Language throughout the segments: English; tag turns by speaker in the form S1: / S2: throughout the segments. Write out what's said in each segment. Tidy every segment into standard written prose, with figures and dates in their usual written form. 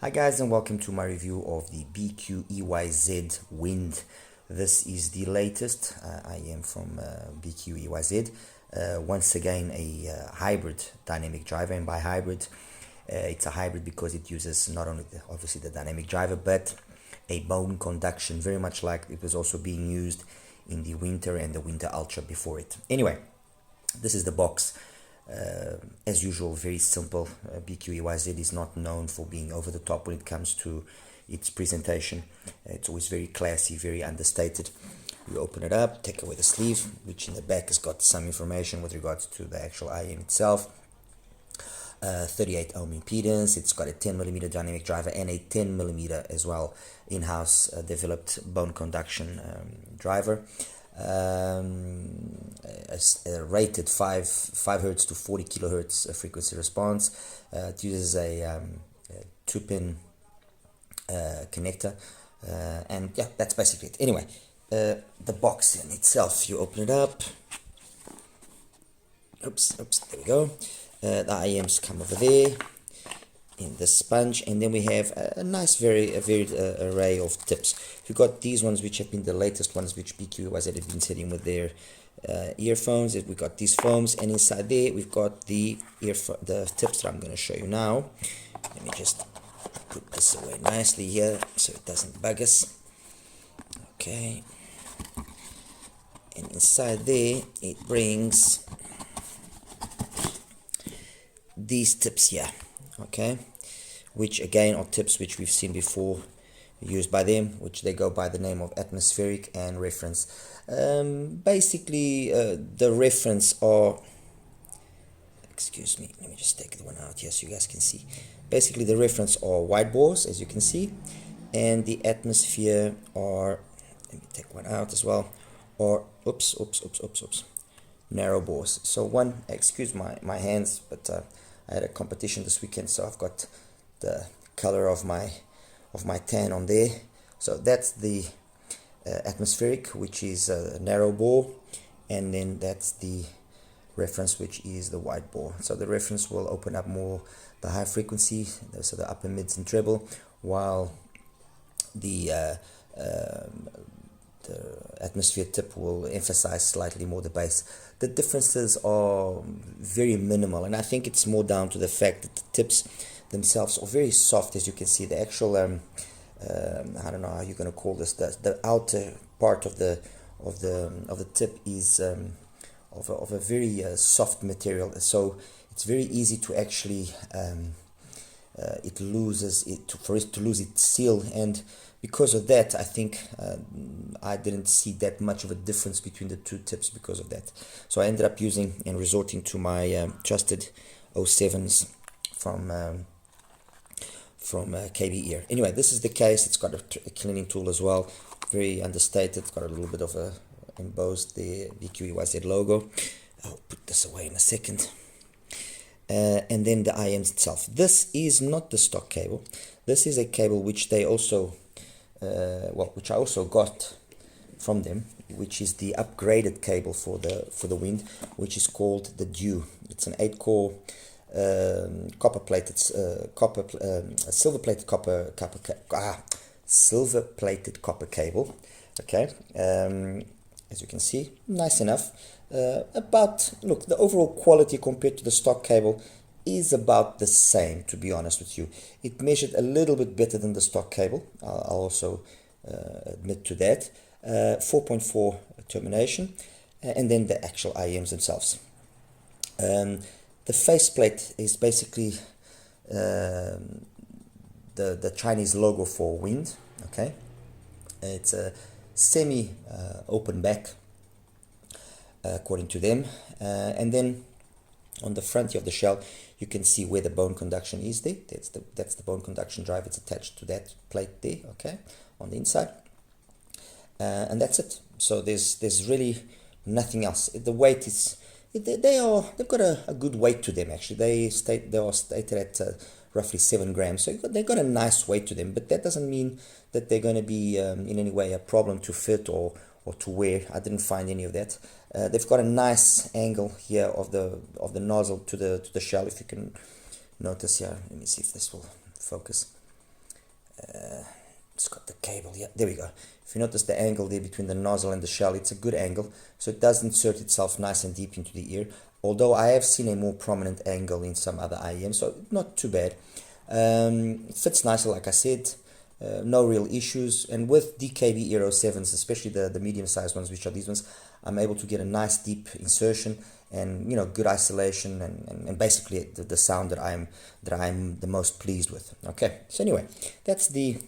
S1: Hi guys, and welcome to my review of the BQEYZ Wind. This is the latest. I am from BQEYZ. Once again a hybrid dynamic driver, and by hybrid it's a hybrid because it uses not only obviously the dynamic driver but a bone conduction, very much like it was also being used in the Winter and the Winter Ultra before it. Anyway, this is the box. As usual, very simple. BQEYZ is not known for being over the top when it comes to its presentation. It's always very classy, very understated. You open it up, take away the sleeve, which in the back has got some information with regards to the actual IM itself. 38 ohm impedance. It's got a 10mm dynamic driver and a 10mm as well in-house developed bone conduction driver. A rated 5 Hz to 40 kHz frequency response. It uses a 2-pin connector, and yeah, that's basically it. Anyway, the box in itself, you open it up. Oops, there we go. The IMs come over there in the sponge, and then we have a nice varied array of tips. We've got these ones which have been the latest ones which BQEYZ have been setting with their earphones. We've got these foams, and inside there we've got the tips that I'm going to show you now. Let me just put this away nicely here so it doesn't bug us. Okay, and inside there it brings these tips here, okay, which again are tips which we've seen before used by them, which they go by the name of atmospheric and reference. Basically the reference are, excuse me, let me just take the one out here so you guys can see. Basically the reference are wide bores, as you can see, and the atmosphere are, let me take one out as well, or oops, narrow bores. So one, excuse my hands, but I had a competition this weekend, so I've got the color of my tan on there. So that's the atmospheric, which is a narrow bore, and then that's the reference, which is the wide bore. So the reference will open up more the high frequency, so the upper mids and treble, while the atmosphere tip will emphasize slightly more the bass. The differences are very minimal, and I think it's more down to the fact that the tips themselves are very soft. As you can see, the actual I don't know how you're going to call this, the outer part of the tip is of a very soft material, so it's very easy to actually for it to lose its seal, and because of that I think I didn't see that much of a difference between the two tips because of that. So I ended up using and resorting to my trusted 07s from KiwiEars. Anyway, this is the case. It's got a cleaning tool as well, very understated. It's got a little bit of a embossed the BQEYZ logo. I'll put this away in a second. And then the IMs itself. This is not the stock cable. This is a cable which they also which I also got from them, which is the upgraded cable for the Wind, which is called the DUNU. It's an 8-core silver-plated copper cable. Okay, as you can see, nice enough. But look, the overall quality compared to the stock cable is about the same, to be honest with you. It measured a little bit better than the stock cable, I'll also admit to that. 4.4 termination, and then the actual IMs themselves. The faceplate is basically the Chinese logo for Wind. Okay, it's a semi open back according to them, and then on the front of the shell you can see where the bone conduction is there. That's the bone conduction drive. It's attached to that plate there, okay, on the inside, and that's it. So there's really nothing else. The weight is, they've got a good weight to them. Actually, they are stated at roughly 7 grams, so they've got a nice weight to them, but that doesn't mean that they're going to be in any way a problem to fit or to wear. I didn't find any of that. They've got a nice angle here of the nozzle to the shell, if you can notice here. Let me see if this will focus. it's got the cable here. There we go. If you notice the angle there between the nozzle and the shell, it's a good angle, so it does insert itself nice and deep into the ear. Although I have seen a more prominent angle in some other IEMs, so not too bad. It fits nicely, like I said. No real issues, and with DKB Euro 7s, especially the medium-sized ones, which are these ones, I'm able to get a nice deep insertion and, you know, good isolation and basically the sound that I'm the most pleased with. Okay, so anyway, that's the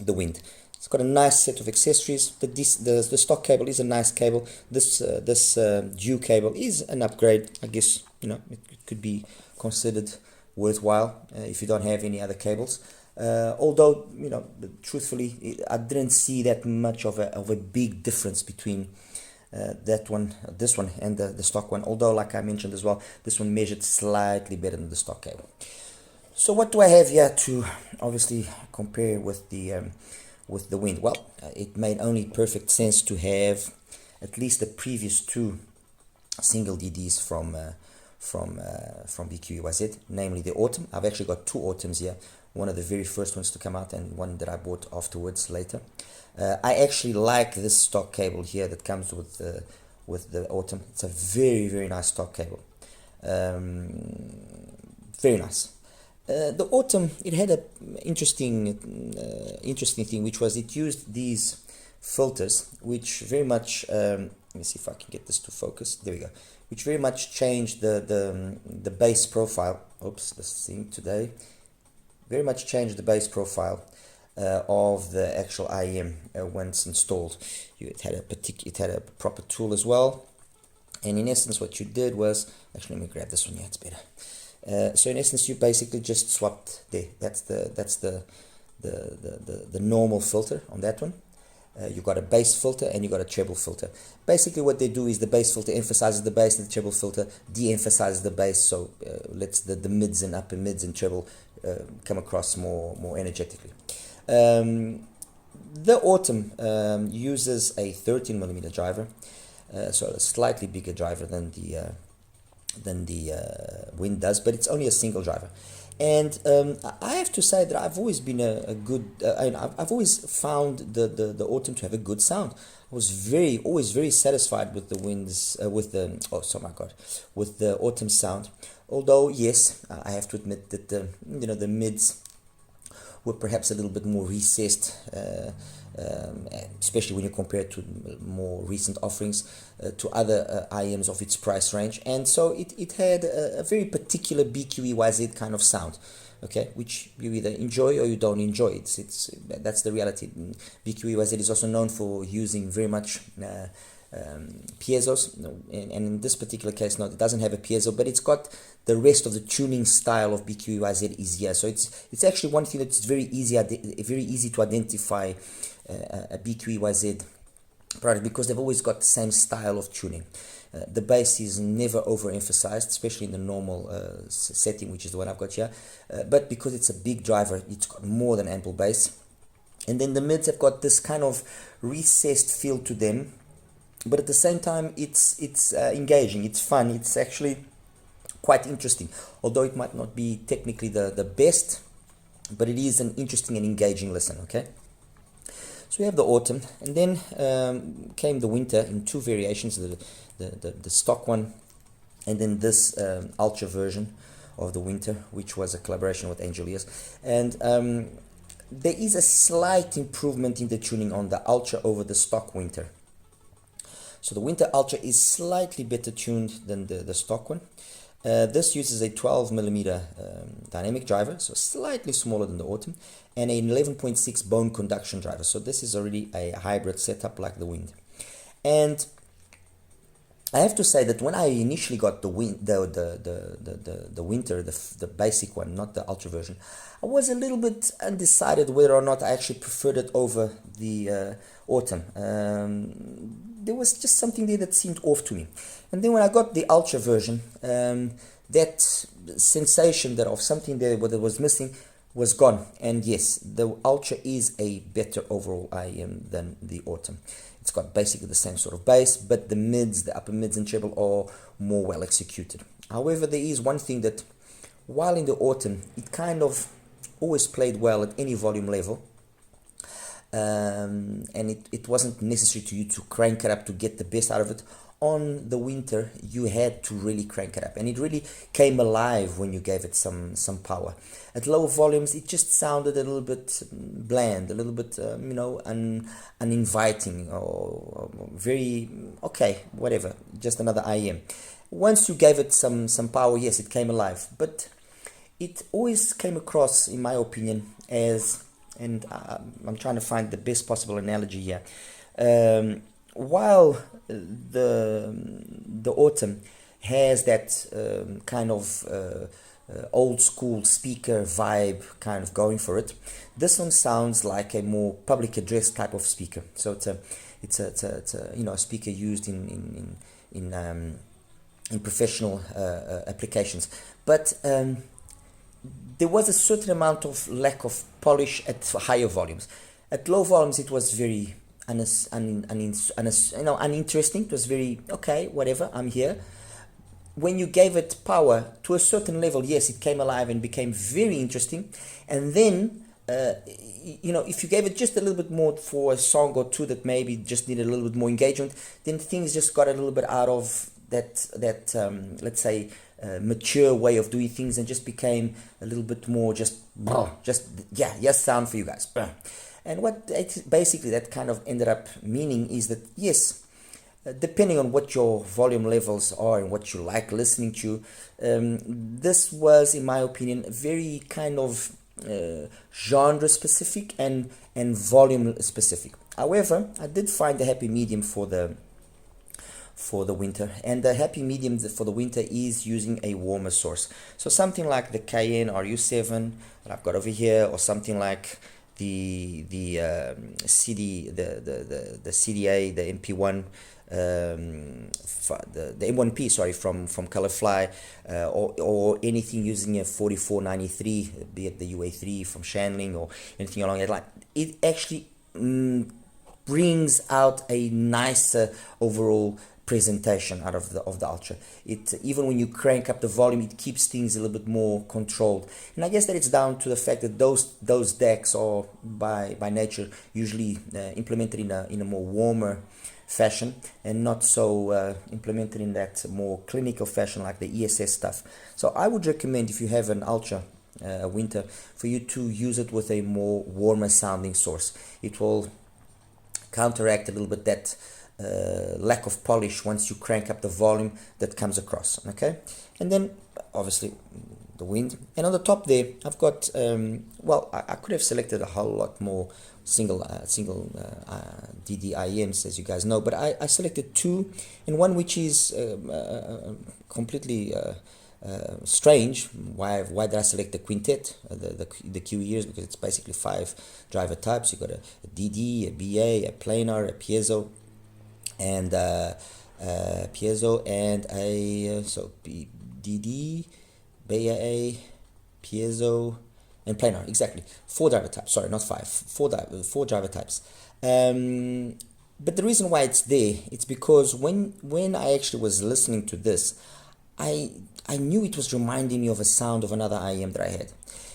S1: wind. It's got a nice set of accessories. The stock cable is a nice cable. This DUNU cable is an upgrade. I guess, you know, it could be considered worthwhile if you don't have any other cables. Although, you know, truthfully, I didn't see that much of a big difference between this one and the stock one. Although, like I mentioned as well, this one measured slightly better than the stock cable. So what do I have here to obviously compare with the wind? Well, it made only perfect sense to have at least the previous two single DDs from BQEYZ, namely the Autumn. I've actually got two Autumns here. One of the very first ones to come out and one that I bought afterwards later. I actually like this stock cable here that comes with the Autumn. It's a very, very nice stock cable. Very nice. The Autumn, it had a interesting thing, which was it used these filters, which very much let me see if I can get this to focus. There we go. Which very much changed the bass profile. Oops, this thing today. Very much changed the bass profile of the actual IEM once installed. It had a proper tool as well, and in essence, what you did was actually, let me grab this one. Yeah, it's better. So in essence, you basically just swapped there. That's the normal filter on that one. You got a bass filter and you got a treble filter. Basically, what they do is the bass filter emphasizes the bass, and the treble filter de-emphasizes the bass, so lets the mids and upper mids and treble come across more energetically. The Autumn uses a 13mm driver, so a slightly bigger driver than the Wind does, but it's only a single driver. And I have to say that I've always been I've always found the Autumn to have a good sound. I was always very satisfied with the Winds, with the Autumn sound. Although yes, I have to admit that the mids were perhaps a little bit more recessed, especially when you compare it to more recent offerings to other IEMs of its price range, and so it had a very particular BQEYZ kind of sound, okay, which you either enjoy or you don't enjoy. That's the reality. BQEYZ is also known for using very much piezos, and in this particular case, no, it doesn't have a piezo, but it's got the rest of the tuning style of BQEYZ is here. So it's actually one thing that's very easy to identify a BQEYZ product, because they've always got the same style of tuning. The bass is never overemphasized, especially in the normal setting, which is the one I've got here. But because it's a big driver, it's got more than ample bass. And then the mids have got this kind of recessed feel to them, but at the same time, it's engaging, it's fun, it's actually quite interesting. Although it might not be technically the best, but it is an interesting and engaging listen, okay? So we have the Autumn, and then came the Winter in two variations, the stock one, and then this Ultra version of the Winter, which was a collaboration with Angeliers. And there is a slight improvement in the tuning on the Ultra over the stock Winter. So the Winter Ultra is slightly better tuned than the stock one. This uses a 12mm dynamic driver, so slightly smaller than the Autumn, and an 11.6 bone conduction driver. So this is already a hybrid setup like the Wind. And I have to say that when I initially got the Winter, the basic one, not the Ultra version, I was a little bit undecided whether or not I actually preferred it over the Autumn. There was just something there that seemed off to me. And then when I got the Ultra version, that sensation that of something there that was missing was gone. And yes, the Ultra is a better overall IEM than the Autumn. It's got basically the same sort of bass, but the mids, the upper mids and treble are more well executed. However, there is one thing that, while in the Autumn, it kind of always played well at any volume level, and it wasn't necessary to you to crank it up to get the best out of it. On the winter, you had to really crank it up, and it really came alive when you gave it some power. At lower volumes, it just sounded a little bit bland, a little bit uninviting, or very okay, whatever, just another IEM. Once you gave it some power, yes, it came alive, but it always came across, in my opinion, as, and I'm trying to find the best possible analogy here. While the Autumn has that kind of old school speaker vibe kind of going for it, this one sounds like a more public address type of speaker. So it's a you know, a speaker used in professional applications, but there was a certain amount of lack of polish at higher volumes. At low volumes, it was very uninteresting. It was very okay, whatever, I'm here. When you gave it power to a certain level, yes, it came alive and became very interesting. And then you know, if you gave it just a little bit more for a song or two that maybe just needed a little bit more engagement, then things just got a little bit out of that let's say mature way of doing things, and just became a little bit more just yes sound for you guys. And what basically that kind of ended up meaning is that, yes, depending on what your volume levels are and what you like listening to, this was, in my opinion, very kind of genre specific and volume specific. However, I did find a happy medium for the winter, and the happy medium for the winter is using a warmer source. So something like the KN RU7 that I've got over here, or something like the CD, the CDA, the MP1, the M1P, sorry, from Colorfly, or anything using a 4493, be it the UA3 from Shanling or anything along that line. It actually brings out a nicer overall presentation out of the Ultra. It, even when you crank up the volume, it keeps things a little bit more controlled, and I guess that it's down to the fact that those decks are by nature usually implemented in a more warmer fashion, and not so implemented in that more clinical fashion like the ESS stuff. So I would recommend, if you have an Ultra winter, for you to use it with a more warmer sounding source. It will counteract a little bit that lack of polish once you crank up the volume that comes across. Okay, and then obviously the wind, and on the top there I've got well, I could have selected a whole lot more single DDIMs, as you guys know, but I selected two, and one which is completely strange. Why did I select the quintet, the KiwiEars? Because it's basically 5 driver types. You got a DD, a BA, a planar, a piezo, and a DD, BA, piezo, and planar. Exactly 4 driver types. Sorry, not 5. 4 driver types. But the reason why it's there, it's because when I actually was listening to this, I knew it was reminding me of a sound of another IEM that I had.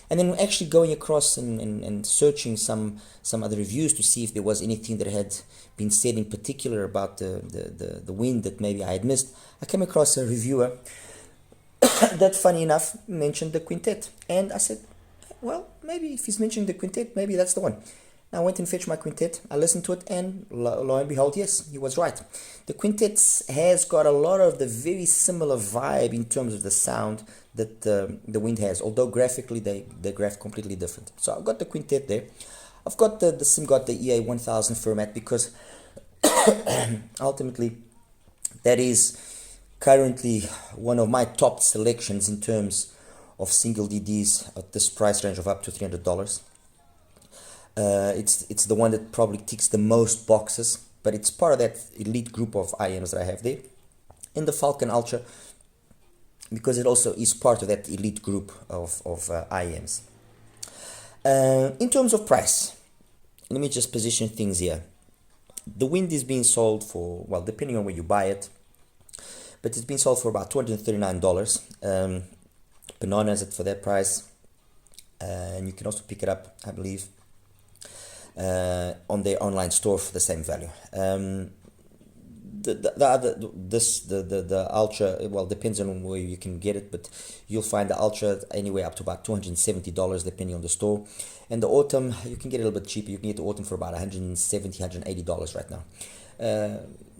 S1: And then actually going across and searching some other reviews to see if there was anything that had been said in particular about the wind that maybe I had missed, I came across a reviewer that, funny enough, mentioned the quintet. And I said, well, maybe if he's mentioning the quintet, maybe that's the one. I went and fetched my quintet, I listened to it, and lo and behold, yes, he was right. The quintet has got a lot of the very similar vibe in terms of the sound that the wind has, although graphically they graph completely different. So I've got the quintet there. I've got the SiMGOT, the EA1000 Fermat, because ultimately that is currently one of my top selections in terms of single DDs at this price range of up to $300. It's the one that probably ticks the most boxes, but it's part of that elite group of IEMs that I have there. In the Falcon Ultra, because it also is part of that elite group of IEMs. In terms of price, let me just position things here. The wind is being sold for, well, depending on where you buy it, but it's been sold for about $239. PENON has it for that price, and you can also pick it up, I believe. on their online store for the same value. The Ultra, well, depends on where you can get it, but you'll find the Ultra anywhere up to about $270 depending on the store, and the Autumn you can get a little bit cheaper. You can get the Autumn for about $170, $180 right now.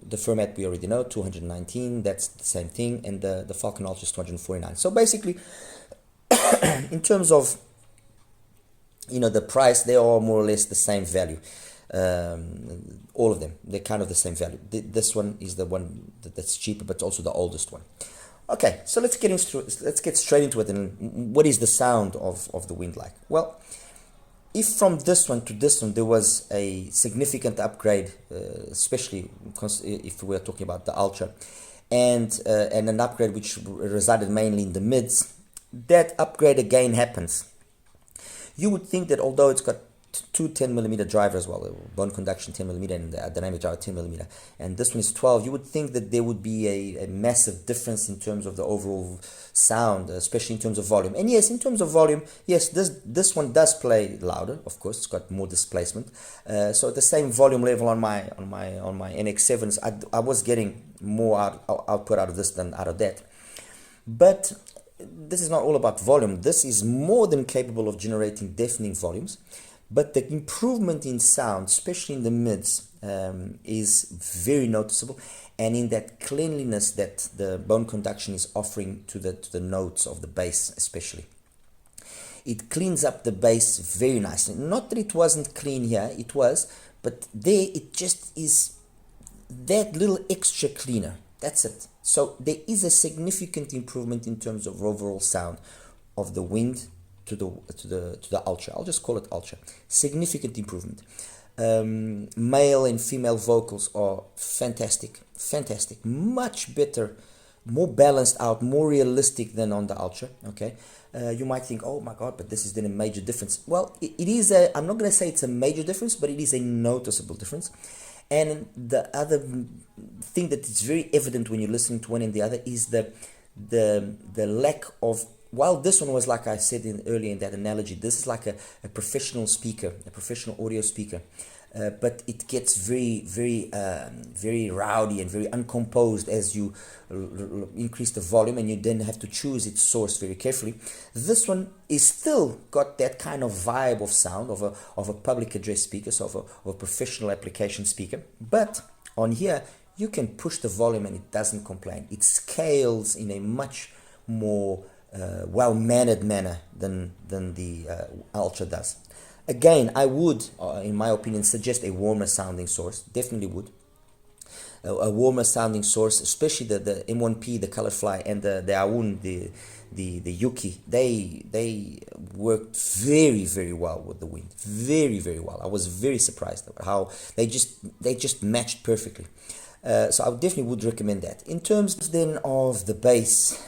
S1: The Fermat we already know, $219, that's the same thing, and the Falcon Ultra is $249. So basically, in terms of, you know, the price, they are more or less the same value. All of them, they're kind of the same value. This one is the one that's cheaper, but also the oldest one. Okay, so let's get straight into it. And what is the sound of the wind like? Well, if from this one to this one there was a significant upgrade, especially if we're talking about the Ultra, and an upgrade which resided mainly in the mids, that upgrade again happens. You would think that although it's got two 10mm drivers as well, bone conduction 10mm and the dynamic driver 10mm, and this one is 12, you would think that there would be a massive difference in terms of the overall sound, especially in terms of volume. And yes, in terms of volume, yes, this one does play louder. Of course, it's got more displacement. So at the same volume level on my NX7s, I was getting more output out of this than out of that. But this is not all about volume. This is more than capable of generating deafening volumes. But the improvement in sound, especially in the mids, is very noticeable, and in that cleanliness that the bone conduction is offering to the notes of the bass, especially. It cleans up the bass very nicely. Not that it wasn't clean here, it was, but there it just is that little extra cleaner. That's it. So there is a significant improvement in terms of overall sound of the wind to the Ultra. I'll just call it Ultra. Significant improvement. Male and female vocals are fantastic, much better, more balanced out, more realistic than on the Ultra. Okay, you might think, oh my God, but this is then a major difference. Well, it is a, I'm not going to say it's a major difference, but it is a noticeable difference. And the other thing that is very evident when you're listening to one and the other is the lack of, while this one was, like I said earlier in that analogy, this is like a professional speaker, a professional audio speaker, but it gets very rowdy and very uncomposed as you increase the volume, and you then have to choose its source very carefully. This one is still got that kind of vibe of sound of a public address speaker, so of a professional application speaker, but on here you can push the volume and it doesn't complain. It scales in a much more well-mannered manner than the Ultra does. Again, I would, in my opinion, suggest a warmer sounding source. Definitely would. A warmer sounding source, especially the M1P, the Colorfly, and the Aoun, the Yuki. They worked very well with the wind. Very well. I was very surprised at how they just matched perfectly. So I definitely would recommend that. In terms then of the bass,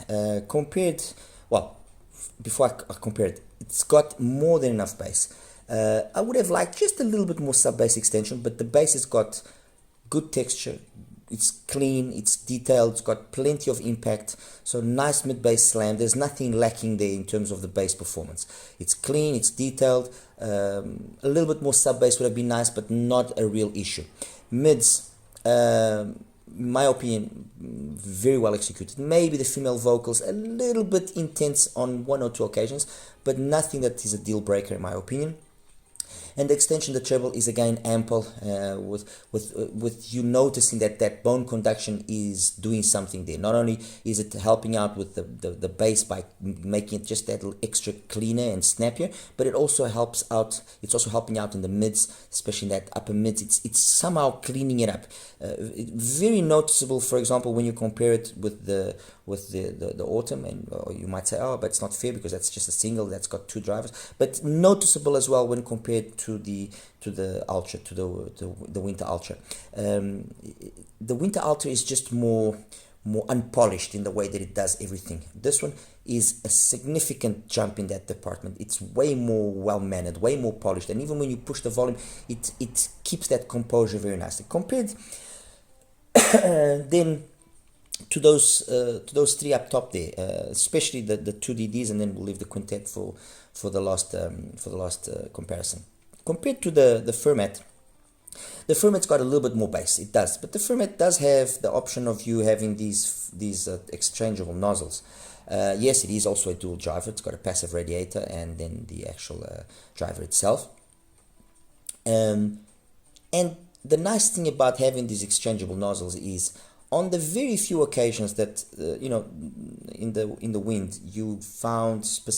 S1: before I compare it, it's got more than enough bass. I would have liked just a little bit more sub-bass extension, but the bass has got good texture, it's clean, it's detailed, it's got plenty of impact, so nice mid-bass slam. There's nothing lacking there in terms of the bass performance. It's clean, it's detailed, a little bit more sub-bass would have been nice, but not a real issue. Mids, in my opinion, very well executed. Maybe the female vocals a little bit intense on one or two occasions, but nothing that is a deal breaker in my opinion. And the extension, the treble, is again ample, with you noticing that bone conduction is doing something there. Not only is it helping out with the bass by making it just that little extra cleaner and snappier, but it also helps out. It's also helping out in the mids, especially in that upper mids. It's somehow cleaning it up. Very noticeable, for example, when you compare it with the Autumn, and you might say, oh, but it's not fair because that's just a single that's got two drivers. But noticeable as well when compared to the Ultra, to the Winter Ultra. The Winter Ultra is just more unpolished in the way that it does everything. This one is a significant jump in that department. It's way more well-mannered, way more polished, and even when you push the volume, it keeps that composure very nicely. Compared then to those three up top there, especially the two DDs, and then we'll leave the quintet for the last comparison. compared to the Fermat. The Fermat's got a little bit more bass, it does, but the Fermat does have the option of you having these exchangeable nozzles. Yes, it is also a dual driver. It's got a passive radiator and then the actual driver itself. And the nice thing about having these exchangeable nozzles is, on the very few occasions that you know, in the wind,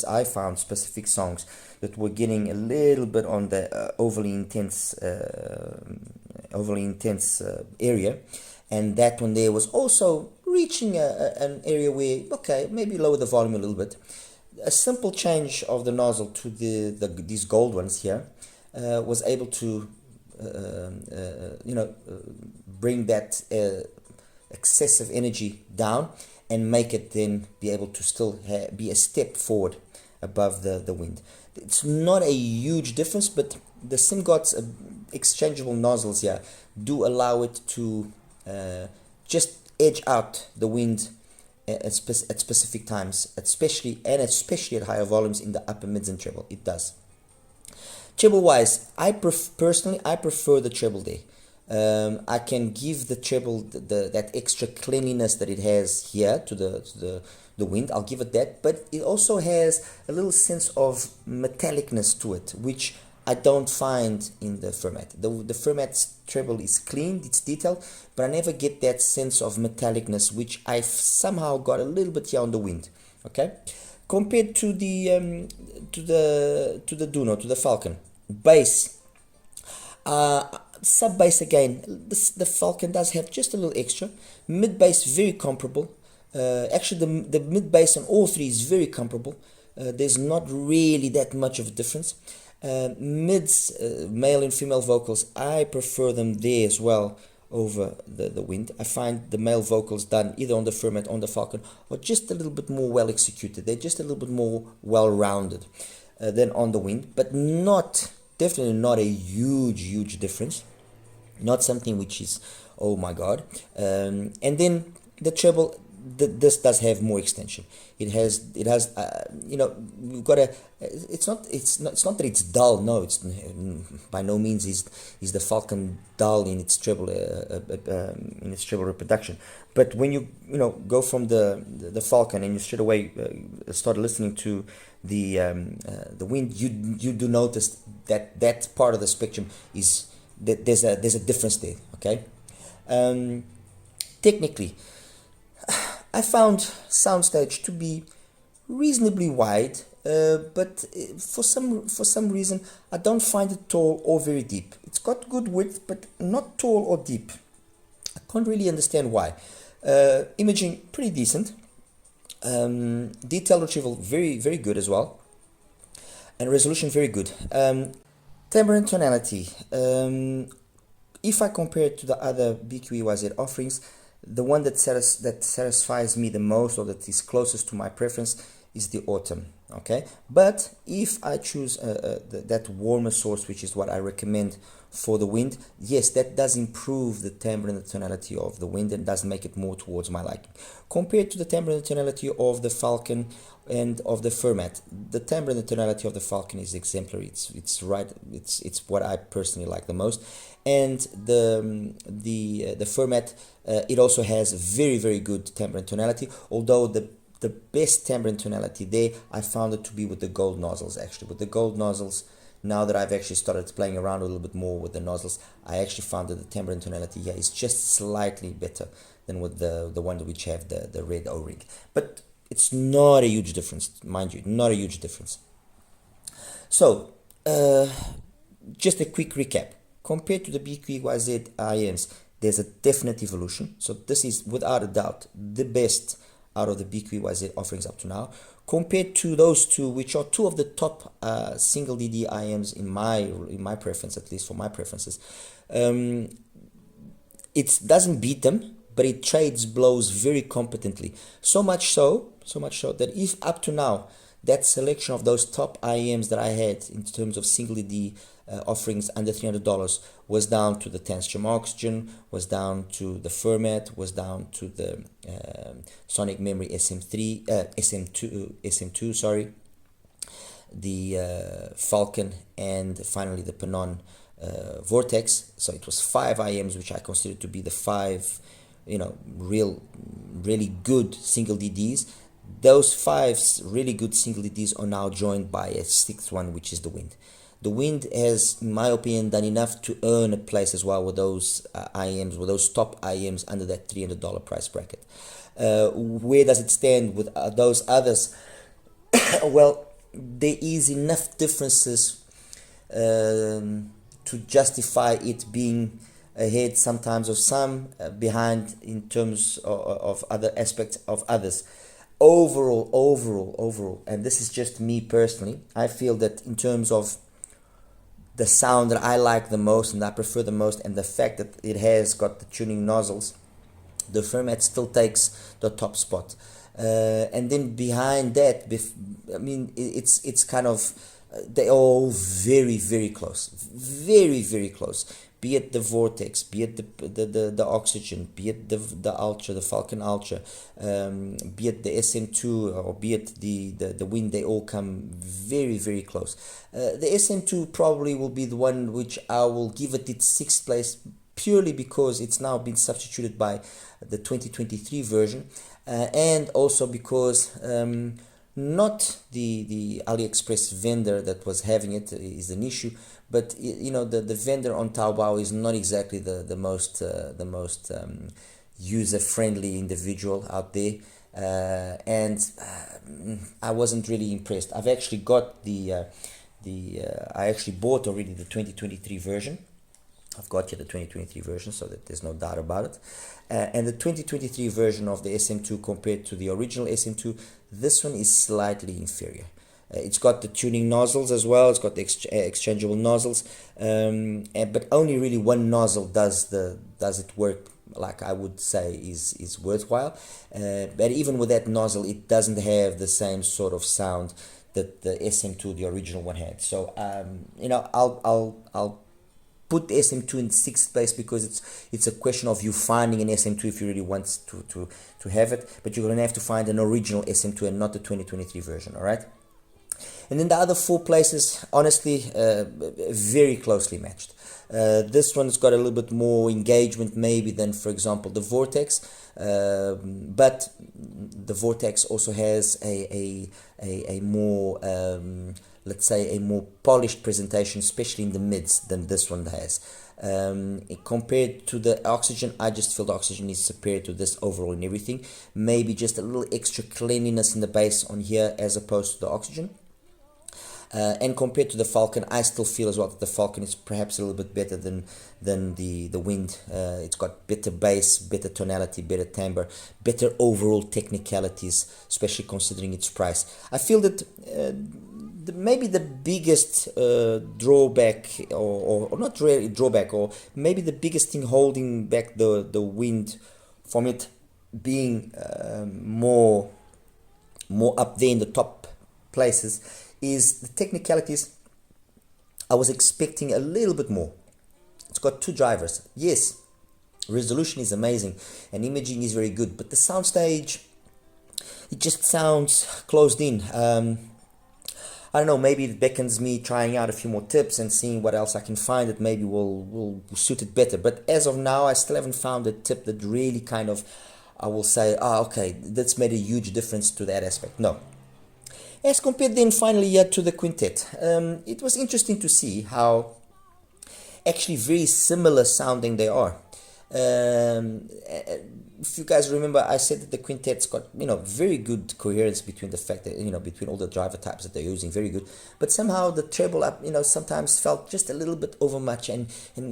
S1: I found specific songs that were getting a little bit on the overly intense area, and that one there was also reaching an area where, okay, maybe lower the volume a little bit. A simple change of the nozzle to these gold ones here was able to bring that excessive energy down and make it then be able to still be a step forward above the wind. It's not a huge difference, but the SiMGOT's exchangeable nozzles here do allow it to just edge out the wind at specific times, especially at higher volumes in the upper mids and treble. It does. Treble wise, personally I prefer the treble there. I can give the treble that extra cleanliness that it has here to the wind. I'll give it that, but it also has a little sense of metallicness to it, which I don't find in the Fermat. The Fermat's treble is clean, it's detailed, but I never get that sense of metallicness, which I've somehow got a little bit here on the wind. Okay, compared to the DUNU, to the Falcon bass. Sub bass again, the Falcon does have just a little extra. Mid bass very comparable. Actually, the mid bass on all three is very comparable. There's not really that much of a difference. Mids, male and female vocals, I prefer them there as well over the wind. I find the male vocals done either on the Fermat or on the Falcon are just a little bit more well executed. They're just a little bit more well rounded than on the wind, but definitely not a huge difference. Not something which is, oh my god. And then the treble, this does have more extension. It has we've got it's not that it's dull. No, it's by no means is the Falcon dull in its treble reproduction. But when you go from the Falcon and you straight away start listening to the wind, you do notice that part of the spectrum is that there's a difference there. Okay, technically, I found soundstage to be reasonably wide, but for some reason I don't find it tall or very deep. It's got good width, but not tall or deep. I can't really understand why. Imaging pretty decent. Detail retrieval very good as well, and resolution very good. Timbre and tonality. If I compare it to the other BQEYZ offerings, the one that satisfies me the most, or that is closest to my preference, is the Autumn. Okay, but if I choose that warmer source, which is what I recommend for the wind, yes, that does improve the timbre and the tonality of the wind and does make it more towards my liking. Compared to the timbre and the tonality of the Falcon and of the Fermat, the timbre and the tonality of the Falcon is exemplary. It's what I personally like the most. And the Fermat, it also has very good timbre and tonality, although the best timbre and tonality there, I found it to be with the gold nozzles. Actually, with the gold nozzles, now that I've actually started playing around a little bit more with the nozzles, I actually found that the timbre and tonality here is just slightly better than with the one which have the red O-ring. But it's not a huge difference, mind you, not a huge difference. So, just a quick recap. Compared to the BQEYZ IMs, there's a definite evolution. So this is without a doubt the best out of the BQEYZ offerings up to now. Compared to those two, which are two of the top single DD IMs in my preference, at least for my preferences, it doesn't beat them, but it trades blows very competently. So much so that if up to now that selection of those top IMs that I had in terms of single DD offerings under $300 was down to the Tensture Oxygen, was down to the Fermat, was down to the Sonic Memory SM2, sorry. the Falcon, and finally the PENON Vortex. So it was 5 IMs, which I consider to be the 5, really good single DDs. Those 5 really good single DDs are now joined by a 6th one, which is the wind. The wind has, in my opinion, done enough to earn a place as well with those IMs, with those top IMs under that $300 price bracket. Where does it stand with those others? Well, there is enough differences to justify it being ahead sometimes of some, behind in terms of other aspects of others. Overall, and this is just me personally, I feel that in terms of the sound that I like the most and I prefer the most, and the fact that it has got the tuning nozzles, the Fermat still takes the top spot. And then behind that, it's kind of, they're all very close, very close. Be it the Vortex, be it the Oxygen, be it the Ultra, the Falcon Ultra, be it the SM2, or be it the Wind, they all come very close. The SM2 probably will be the one which I will give it its 6th place, purely because it's now been substituted by the 2023 version, and also because not the AliExpress vendor that was having it is an issue, but the vendor on Taobao is not exactly the most user-friendly individual out there, and I wasn't really impressed. I've actually got I actually bought already the 2023 version. I've got here the 2023 version, so that there's no doubt about it. And the 2023 version of the SM2 compared to the original SM2, this one is slightly inferior. It's got the tuning nozzles as well. It's got the exchangeable nozzles, but only really one nozzle does it work like I would say is worthwhile. But even with that nozzle, it doesn't have the same sort of sound that the SM2, the original one, had. So I'll put the SM2 in 6th place because it's a question of you finding an SM2 if you really want to have it, but you're going to have to find an original SM2 and not the 2023 version, all right? And then the other 4 places, honestly, very closely matched. This one's got a little bit more engagement maybe than, for example, the Vortex, but the Vortex also has a more let's say a more polished presentation, especially in the mids, than this one has. Compared to the Oxygen, I just feel the Oxygen is superior to this overall in everything. Maybe just a little extra cleanliness in the bass on here as opposed to the Oxygen. And compared to the Falcon, I still feel as well that the Falcon is perhaps a little bit better than the Wind. It's got better bass, better tonality, better timbre, better overall technicalities, especially considering its price. I feel that maybe the biggest drawback, or not really drawback, or maybe the biggest thing holding back the Wind from it being more up there in the top places is the technicalities. I was expecting a little bit more. It's got 2 drivers. Yes, resolution is amazing and imaging is very good, but the soundstage, it just sounds closed in. I don't know, maybe it beckons me trying out a few more tips and seeing what else I can find that maybe will suit it better. But as of now, I still haven't found a tip that really kind of, I will say, okay, that's made a huge difference to that aspect. No. As compared then finally to the Quintet, it was interesting to see how actually very similar sounding they are. If you guys remember, I said that the Quintet's got very good coherence between the fact that between all the driver types that they're using, very good. But somehow the treble up sometimes felt just a little bit overmuch and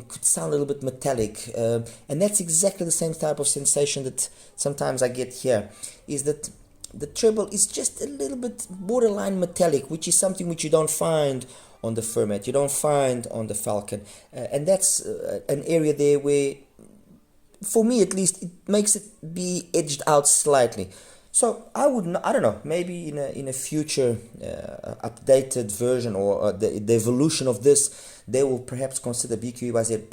S1: could sound a little bit metallic. And that's exactly the same type of sensation that sometimes I get here. Is that the treble is just a little bit borderline metallic, which is something which you don't find on the Fermat, you don't find on the Falcon, and that's an area there where, for me at least, it makes it be edged out slightly. So I don't know, maybe in a future updated version or the evolution of this, they will perhaps consider, BQEYZ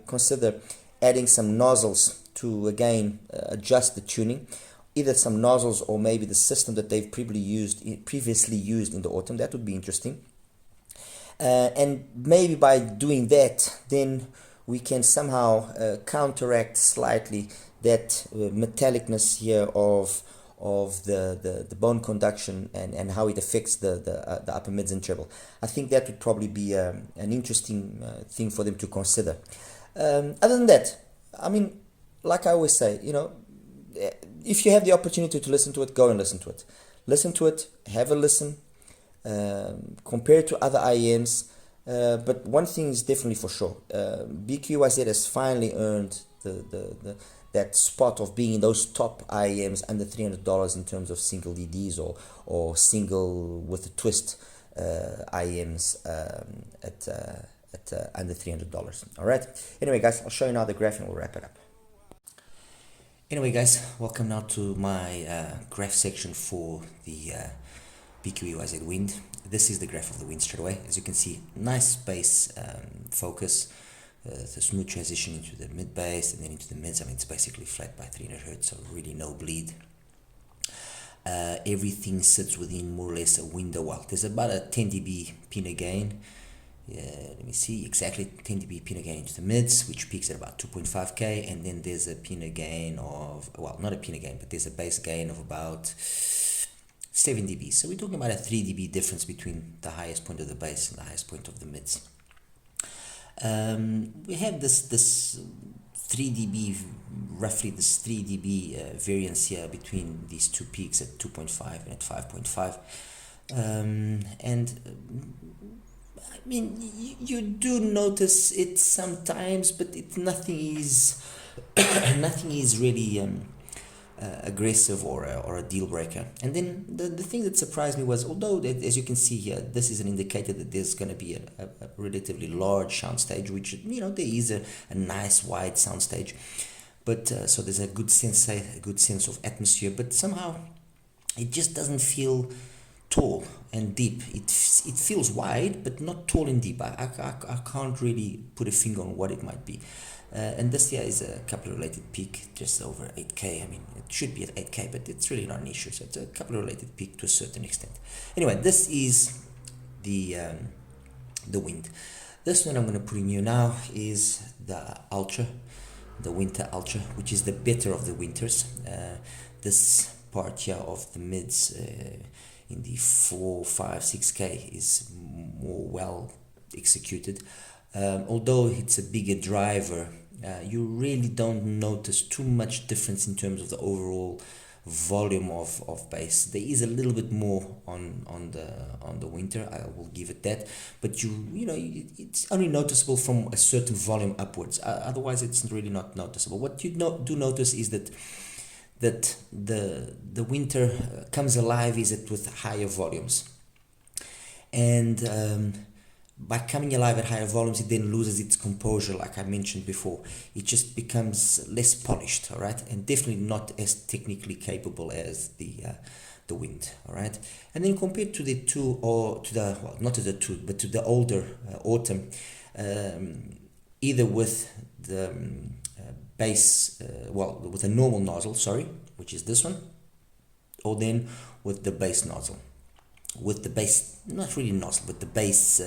S1: consider adding some nozzles to again adjust the tuning. either some nozzles or maybe the system that they've previously used in the Autumn. That would be interesting. And maybe by doing that, then we can somehow counteract slightly that metallicness here of the bone conduction and how it affects the upper mids and treble. I think that would probably be an interesting thing for them to consider. Other than that, I mean, like I always say, you know, if you have the opportunity to listen to it, go and listen to it. Listen to it, have a listen, compare it to other IEMs. But one thing is definitely for sure, BQEYZ has finally earned that spot of being in those top IEMs under $300 in terms of single DDs or single with a twist IEMs at under $300. All right. Anyway, guys, I'll show you now the graph and we'll wrap it up. Anyway, guys, welcome now to my graph section for the BQEYZ wind. This is the graph of the wind straight away. As you can see, nice base focus, the smooth transition into the mid bass and then into the mids. I mean, it's basically flat by 300 hertz, so really no bleed. Everything sits within more or less a window. Well, there's about a 10 dB PENON gain. Let me see, exactly 10 dB PENON gain into the mids, which peaks at about 2.5k, and then there's a PENON gain of, well, not a PENON gain, but there's a bass gain of about 7 dB. So we're talking about a 3 dB difference between the highest point of the bass and the highest point of the mids. We have this 3 dB, roughly this 3 dB variance here between these two peaks at 2.5 and at 5.5. I mean, you do notice it sometimes, but nothing is really aggressive or a deal breaker. And then the thing that surprised me was, although as you can see here, this is an indicator that there's going to be a relatively large soundstage, which, you know, there is a nice wide soundstage, but so there's a good sense of atmosphere, but somehow it just doesn't feel tall and deep. It feels wide, but not tall and deep. I can't really put a finger on what it might be. And this here is a couple related peak, just over 8k. I mean, it should be at 8k, but it's really not an issue. So it's a couple related peak to a certain extent. Anyway, this is the wind. This one I'm going to put in you now is the Ultra, the Winter Ultra, which is the better of the winters. This part here of the mids in the 4, 5, 6k is more well executed. Although it's a bigger driver, you really don't notice too much difference in terms of the overall volume of bass. There is a little bit more on the winter, I will give it that, but you know it's only noticeable from a certain volume upwards. Otherwise, it's really not noticeable. What you do notice is that the winter comes alive is it with higher volumes, and by coming alive at higher volumes, it then loses its composure, like I mentioned before. It just becomes less polished, all right, and definitely not as technically capable as the wind, all right. And then compared to the two, or to the, well, not to the two, but to the older Autumn, either with the bass, well, with a normal nozzle, sorry, which is this one, or then with the bass nozzle. With the bass, not really nozzle, but the bass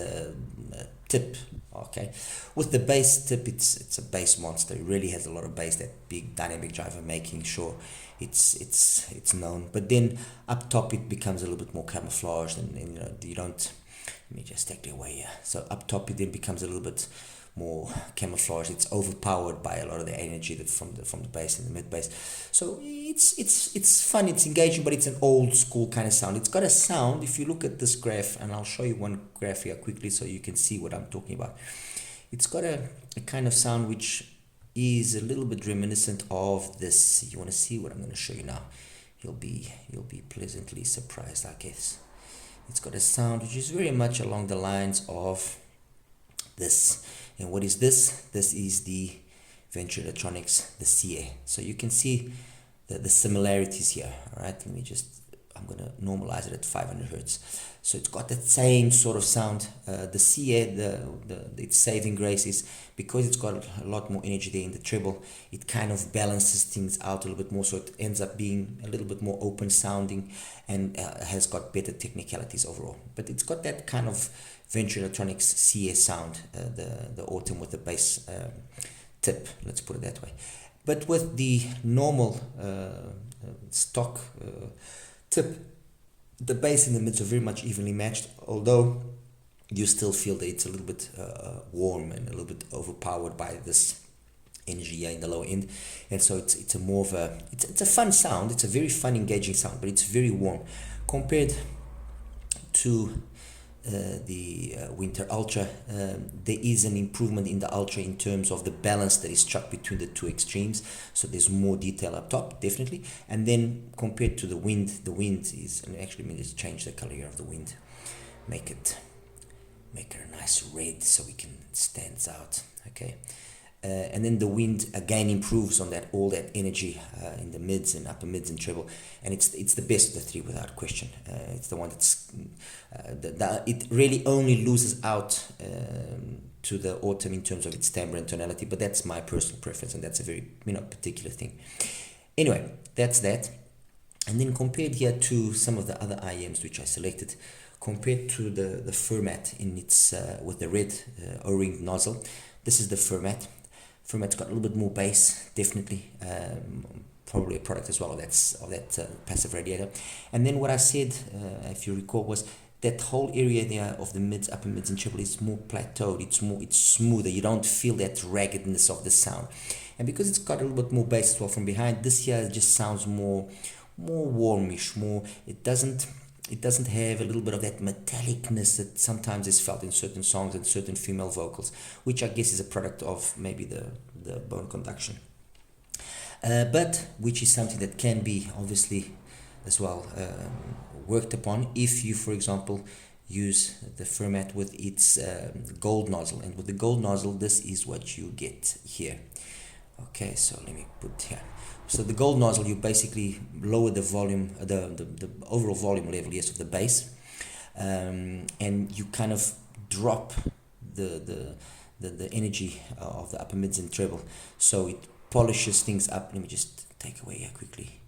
S1: tip, okay. With the bass tip, it's a bass monster. It really has a lot of bass, that big dynamic driver, making sure it's known. But then up top, it becomes a little bit more camouflaged, and you know, you don't. Let me just take it away here. So up top, it then becomes a little bit more camouflage. It's overpowered by a lot of the energy that from the bass and the mid bass. So it's fun, it's engaging, but it's an old school kind of sound. It's got a sound, if you look at this graph, and I'll show you one graph here quickly so you can see what I'm talking about. It's got a kind of sound which is a little bit reminiscent of this. You want to see what I'm going to show you now? You'll be pleasantly surprised, I guess. It's got a sound which is very much along the lines of this. And what is this? This is the Venture Electronics, the CA. So you can see the similarities here. All right, let me just I'm going to normalize it at 500 hertz. So it's got that same sort of sound. The CA, its saving grace is because it's got a lot more energy there in the treble, it kind of balances things out a little bit more, so it ends up being a little bit more open sounding and has got better technicalities overall. But it's got that kind of Venture Electronics CA sound, the Autumn with the bass tip, let's put it that way. But with the normal stock tip, the bass and the mids are very much evenly matched, although you still feel that it's a little bit warm and a little bit overpowered by this energy here in the lower end, and so it's a more of a it's a fun sound. It's a very fun, engaging sound, but it's very warm compared to the Winter Ultra. There is an improvement in the Ultra in terms of the balance that is struck between the two extremes, so there's more detail up top, definitely. And then compared to the wind is, and actually let me just change the color here of the wind, make it a nice red so we can stand out. Okay. And then the wind again improves on that, all that energy in the mids and upper mids and treble, and it's the best of the three without question. It's the one that's it really only loses out to the Autumn in terms of its timbre and tonality, but that's my personal preference, and that's a very particular thing. Anyway, that's that. And then compared here to some of the other IEMs which I selected, compared to the Fermat in its with the red O-ring nozzle, this is the Fermat. Fermat's got a little bit more bass, definitely. Probably a product as well of that passive radiator. And then what I said, if you recall, was that whole area there of the mids, upper mids and treble is more plateaued. It's smoother. You don't feel that raggedness of the sound. And because it's got a little bit more bass as well from behind, this here just sounds more warmish. It doesn't have a little bit of that metallicness that sometimes is felt in certain songs and certain female vocals, which I guess is a product of maybe the bone conduction. But which is something that can be obviously as well worked upon if you, for example, use the Fermat with its gold nozzle. And with the gold nozzle, this is what you get here. Okay, so let me put here. So the gold nozzle, you basically lower the volume, the overall volume level, yes, of the bass, and you kind of drop the energy of the upper mids and treble, so it polishes things up. Let me just take away here quickly.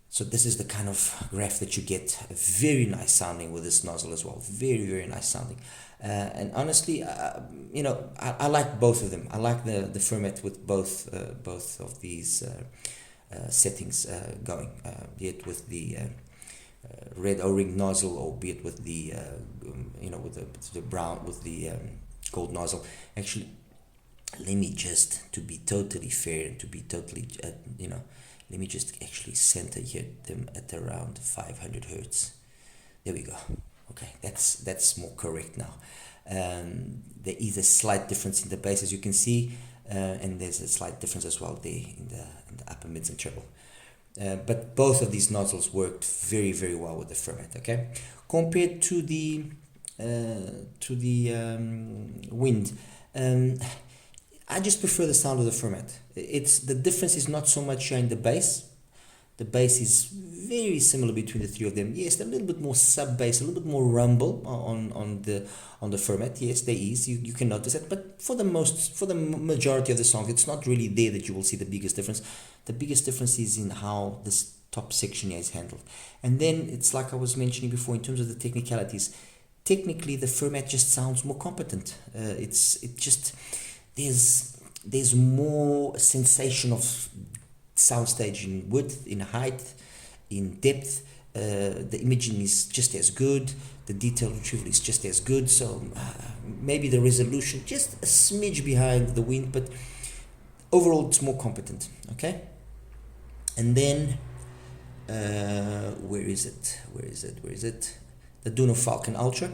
S1: So this is the kind of graph that you get. Very nice sounding with this nozzle as well. Very, very nice sounding. And honestly, I like both of them. I like the Fermat with both of these settings going, be it with the red O-ring nozzle, or be it with the with the brown, with the gold nozzle. Actually, let me just, to be totally fair and to be totally let me just actually center here them at around 500 hertz. There we go. Okay, that's more correct now. There is a slight difference in the bass, as you can see, and there's a slight difference as well there in the upper mids and treble. But both of these nozzles worked very, very well with the Fermat. Okay, compared to the wind, I just prefer the sound of the Fermat. The difference is not so much here in the bass. The bass is very similar between the three of them. Yes, a little bit more sub bass, a little bit more rumble on the Fermat. Yes, there is. You can notice it, but for the majority of the songs, it's not really there that you will see the biggest difference. The biggest difference is in how this top section here is handled. And then it's like I was mentioning before in terms of the technicalities. Technically, the Fermat just sounds more competent. There's more sensation of soundstage in width, in height, in depth. The imaging is just as good. The detail retrieval is just as good. So maybe the resolution just a smidge behind the wind, but overall it's more competent. Okay. And then where is it? The DUNU Falcon Ultra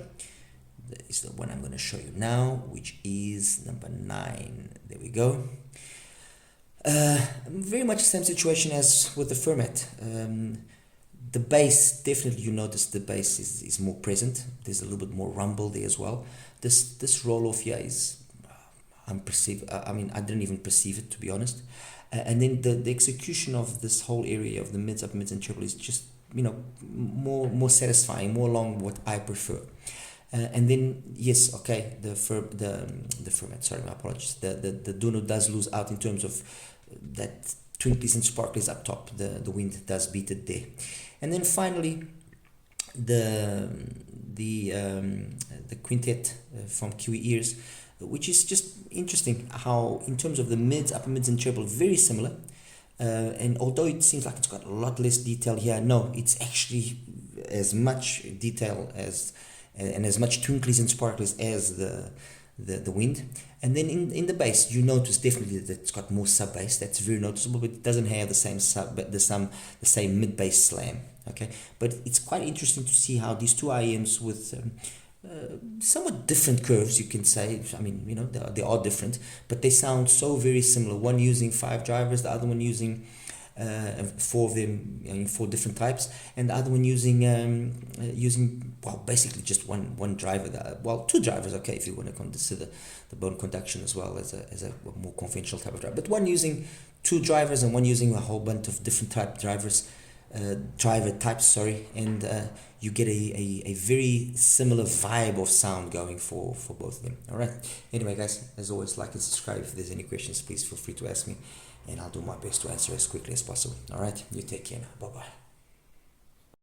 S1: is the one I'm going to show you now, which is number 9. There we go. Very much the same situation as with the Fermat. The bass, definitely you notice the bass is more present. There's a little bit more rumble there as well. This roll off here is unperceived. I mean, I didn't even perceive it, to be honest. And then the execution of this whole area of the mids, upper mids and treble is just more satisfying, more along what I prefer. And then yes, okay, the Fermat, sorry, my apologies, the DUNU does lose out in terms of that twinklies and sparklies up top. The wind does beat it there. And then finally, the quintet from KiwiEars, which is just interesting how in terms of the mids, upper mids and treble, very similar. And although it seems like it's got a lot less detail here, no, it's actually as much detail as and as much twinklies and sparklies as the wind. And then in the bass, you notice definitely that it's got more sub bass. That's very noticeable, but it doesn't have the same the same mid bass slam. Okay, but it's quite interesting to see how these two IEMs with somewhat different curves, you can say. I mean, they are different, but they sound so very similar. One using 5 drivers, the other one using 4 of them, 4 different types, and the other one using basically just one driver. 2 drivers, okay, if you want to consider the bone conduction as well as a more conventional type of driver. But one using 2 drivers and one using a whole bunch of different driver types, sorry, and you get a very similar vibe of sound going for both of them. All right. Anyway, guys, as always, like and subscribe. If there's any questions, please feel free to ask me, and I'll do my best to answer as quickly as possible. All right. You take care now. Bye bye.